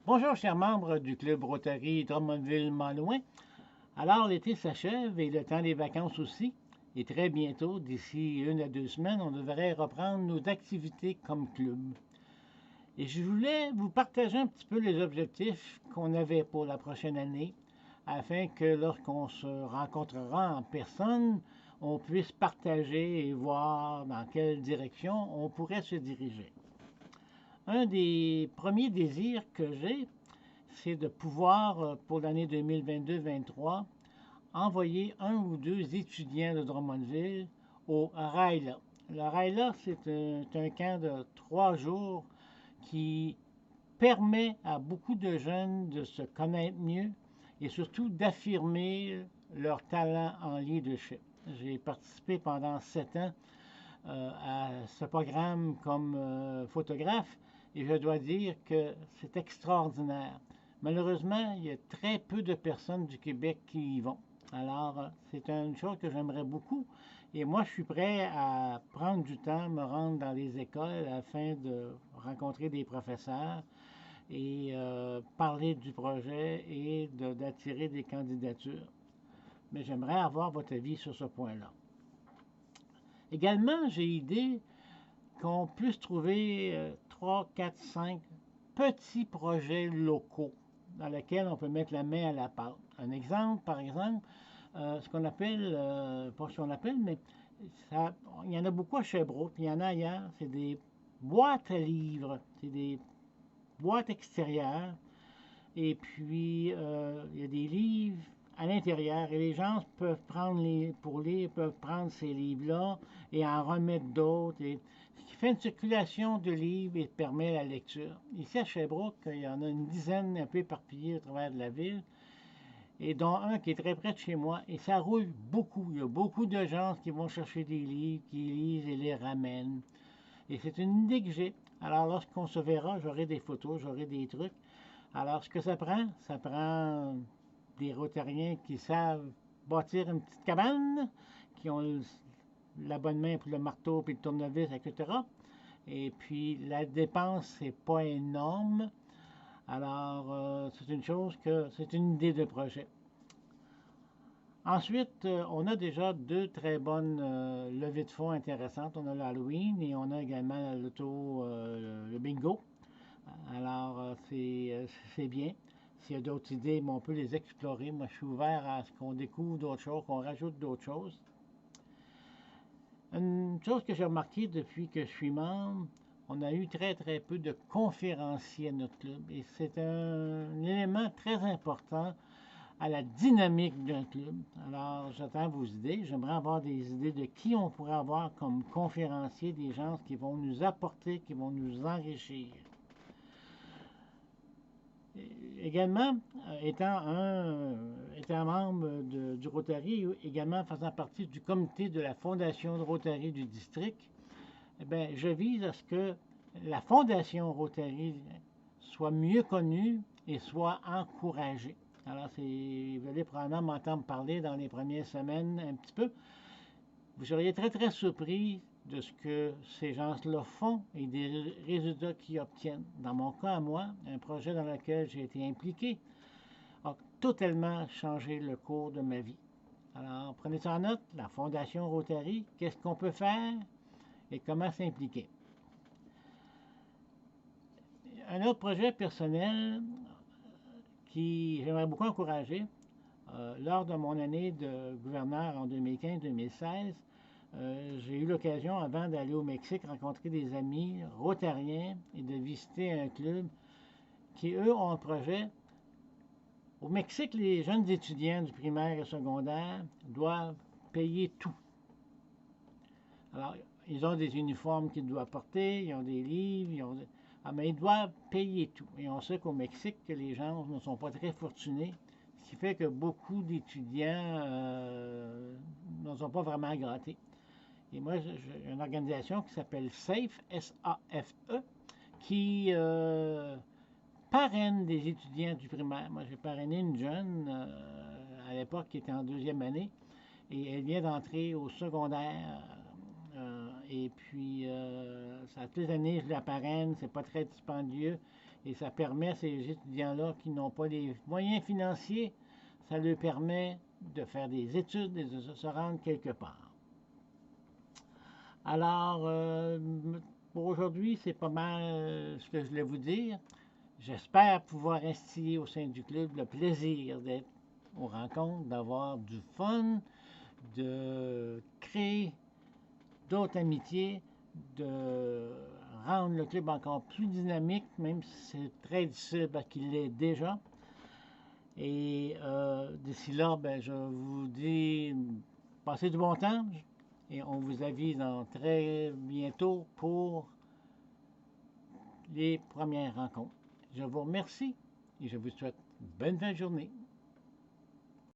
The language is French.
Bonjour, chers membres du Club Rotary Drummondville-Malouin. Alors, l'été s'achève et le temps des vacances aussi. Et très bientôt, d'ici 1 à 2 semaines, on devrait reprendre nos activités comme club. Et je voulais vous partager un petit peu les objectifs qu'on avait pour la prochaine année, afin que lorsqu'on se rencontrera en personne, on puisse partager et voir dans quelle direction on pourrait se diriger. Un des premiers désirs que j'ai, c'est de pouvoir, pour l'année 2022-23, envoyer 1 ou 2 étudiants de Drummondville au RAILA. Le RAILA, c'est un camp de 3 jours qui permet à beaucoup de jeunes de se connaître mieux et surtout d'affirmer leur talent en leadership. J'ai participé pendant 7 ans à ce programme comme photographe et je dois dire que c'est extraordinaire. Malheureusement, il y a très peu de personnes du Québec qui y vont. Alors, c'est une chose que j'aimerais beaucoup. Et moi, je suis prêt à prendre du temps, me rendre dans les écoles afin de rencontrer des professeurs et parler du projet et d'attirer des candidatures. Mais j'aimerais avoir votre avis sur ce point-là. Également, j'ai idée qu'on puisse trouver 3, 4, 5 petits projets locaux dans lesquels on peut mettre la main à la pâte. Un exemple, par exemple, ce qu'on appelle, pas ce qu'on appelle, mais il y en a beaucoup à Sherbrooke, puis il y en a ailleurs, c'est des boîtes à livres, c'est des boîtes extérieures, et puis il y a des livres à l'intérieur, et les gens peuvent prendre pour lire, peuvent prendre ces livres-là et en remettre d'autres, et ce qui fait une circulation de livres et permet la lecture. Ici à Sherbrooke, il y en a une dizaine un peu éparpillés au travers de la ville, et dont un qui est très près de chez moi, et ça roule beaucoup. Il y a beaucoup de gens qui vont chercher des livres, qui lisent et les ramènent. Et c'est une idée que j'ai. Alors lorsqu'on se verra, j'aurai des photos, j'aurai des trucs. Alors ce que ça prend des rotariens qui savent bâtir une petite cabane, qui ont la bonne main pour le marteau, puis le tournevis, etc. Et puis la dépense, c'est pas énorme. Alors, c'est une chose c'est une idée de projet. Ensuite, on a déjà 2 très bonnes levées de fonds intéressantes. On a l'Halloween et on a également le bingo. Alors, c'est bien. S'il y a d'autres idées, on peut les explorer. Moi, je suis ouvert à ce qu'on découvre d'autres choses, qu'on rajoute d'autres choses. Une chose que j'ai remarqué depuis que je suis membre, on a eu très très peu de conférenciers à notre club et c'est un élément très important à la dynamique d'un club. Alors, j'attends vos idées. J'aimerais avoir des idées de qui on pourrait avoir comme conférencier, des gens qui vont nous apporter, qui vont nous enrichir. Également, étant membre du Rotary, également faisant partie du comité de la Fondation de Rotary du district, eh bien, je vise à ce que la Fondation Rotary soit mieux connue et soit encouragée. Alors, vous allez probablement m'entendre parler dans les premières semaines un petit peu. Vous seriez très, très surpris de ce que ces gens-là font et des résultats qu'ils obtiennent. Dans mon cas à moi, un projet dans lequel j'ai été impliqué a totalement changé le cours de ma vie. Alors, prenez ça en note, la Fondation Rotary, qu'est-ce qu'on peut faire et comment s'impliquer. Un autre projet personnel qui j'aimerais beaucoup encourager, lors de mon année de gouverneur en 2015-2016, j'ai eu l'occasion, avant d'aller au Mexique, rencontrer des amis rotariens et de visiter un club qui, eux, ont un projet. Au Mexique, les jeunes étudiants du primaire et secondaire doivent payer tout. Alors, ils ont des uniformes qu'ils doivent porter, ils ont des livres, mais ils doivent payer tout. Et on sait qu'au Mexique, que les gens ne sont pas très fortunés, ce qui fait que beaucoup d'étudiants ne sont pas vraiment grattés. Et moi, j'ai une organisation qui s'appelle SAFE, S-A-F-E, qui parraine des étudiants du primaire. Moi, j'ai parrainé une jeune à l'époque qui était en 2e année et elle vient d'entrer au secondaire. Et puis, ça, toutes les années, je la parraine, c'est pas très dispendieux. Et ça permet à ces étudiants-là qui n'ont pas les moyens financiers, ça leur permet de faire des études et de se rendre quelque part. Alors, pour aujourd'hui, c'est pas mal ce que je voulais vous dire. J'espère pouvoir instiller au sein du club le plaisir d'être aux rencontres, d'avoir du fun, de créer d'autres amitiés, de rendre le club encore plus dynamique, même si c'est très difficile parce qu'il l'est déjà. Et d'ici là, ben, je vous dis, passez du bon temps et on vous avise dans très bientôt pour les premières rencontres. Je vous remercie et je vous souhaite une bonne fin de journée.